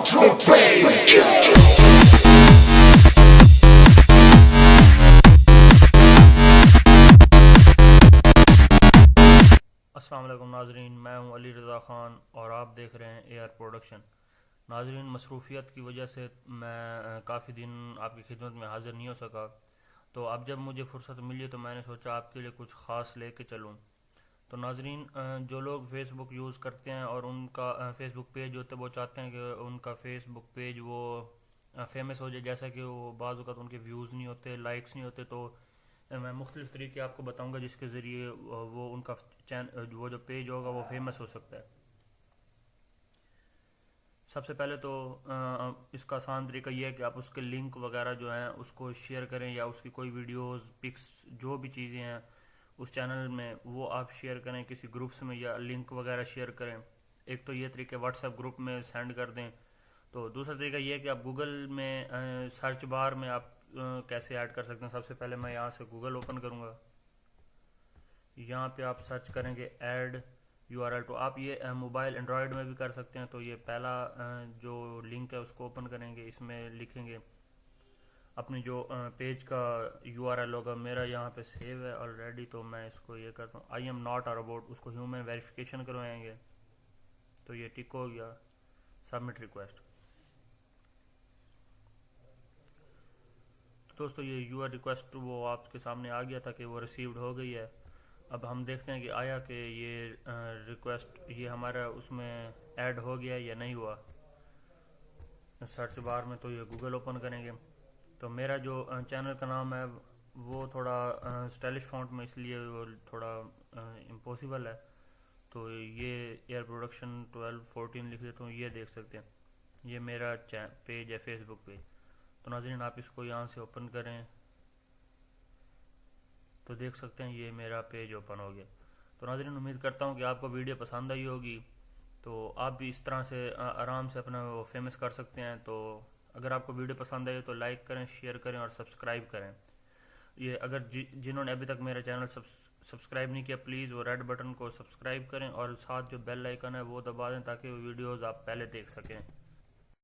السلام علیکم ناظرین، میں ہوں علی رضا خان اور آپ دیکھ رہے ہیں اے آر پروڈکشن۔ ناظرین، مصروفیت کی وجہ سے میں کافی دن آپ کی خدمت میں حاضر نہیں ہو سکا، تو اب جب مجھے فرصت ملی تو میں نے سوچا آپ کے لیے کچھ خاص لے کے چلوں۔ تو ناظرین، جو لوگ فیس بک یوز کرتے ہیں اور ان کا فیس بک پیج ہوتا ہے، وہ چاہتے ہیں کہ ان کا فیس بک پیج وہ فیمس ہو جائے، جیسا کہ وہ بعض اوقات ان کے ویوز نہیں ہوتے، لائکس نہیں ہوتے، تو میں مختلف طریقے آپ کو بتاؤں گا جس کے ذریعے وہ ان کا وہ جو پیج ہوگا وہ فیمس ہو سکتا ہے۔ سب سے پہلے تو اس کا آسان طریقہ یہ ہے کہ آپ اس کے لنک وغیرہ جو ہیں اس کو شیئر کریں، یا اس کی کوئی ویڈیوز، پکس، جو بھی چیزیں ہیں اس چینل میں وہ آپ شیئر کریں کسی گروپس میں، یا لنک وغیرہ شیئر کریں۔ ایک تو یہ طریقہ واٹس ایپ گروپ میں سینڈ کر دیں۔ تو دوسرا طریقہ یہ ہے کہ آپ گوگل میں سرچ بار میں آپ کیسے ایڈ کر سکتے ہیں۔ سب سے پہلے میں یہاں سے گوگل اوپن کروں گا، یہاں پہ آپ سرچ کریں گے ایڈ URL۔ تو آپ یہ موبائل اینڈرائڈ میں بھی کر سکتے ہیں۔ تو یہ پہلا جو لنک ہے اس کو اوپن کریں گے، اس میں لکھیں گے اپنی جو پیج کا URL ہوگا۔ میرا یہاں پہ سیو ہے آلریڈی، تو میں اس کو یہ کرتا ہوں I am not a robot، اس کو ہیومن ویریفیکیشن کروائیں گے۔ تو یہ ٹک ہو گیا، سبمٹ ریکویسٹ۔ دوستو، یہ یور ریکویسٹ وہ آپ کے سامنے آ گیا تھا کہ وہ ریسیوڈ ہو گئی ہے۔ اب ہم دیکھتے ہیں کہ آیا کہ یہ ریکویسٹ یہ ہمارا اس میں ایڈ ہو گیا یا نہیں ہوا۔ سرچ بار میں تو یہ گوگل اوپن کریں گے۔ تو میرا جو چینل کا نام ہے وہ تھوڑا اسٹائلش فونٹ میں، اس لیے وہ تھوڑا امپوسیبل ہے۔ تو یہ ایئر پروڈکشن 1214 لکھ دیتا ہوں، یہ دیکھ سکتے ہیں یہ میرا پیج ہے، فیس بک پیج۔ تو ناظرین، آپ اس کو یہاں سے اوپن کریں تو دیکھ سکتے ہیں یہ میرا پیج اوپن ہو گیا۔ تو ناظرین، امید کرتا ہوں کہ آپ کو ویڈیو پسند آئی ہوگی، تو آپ بھی اس طرح سے آرام سے اپنا وہ فیمس کر سکتے ہیں۔ تو اگر آپ کو ویڈیو پسند آئی تو لائک کریں، شیئر کریں اور سبسکرائب کریں۔ یہ اگر جنہوں نے ابھی تک میرا چینل سبسکرائب نہیں کیا، پلیز وہ ریڈ بٹن کو سبسکرائب کریں اور ساتھ جو بیل آئیکن ہے وہ دبا دیں تاکہ وہ ویڈیوز آپ پہلے دیکھ سکیں۔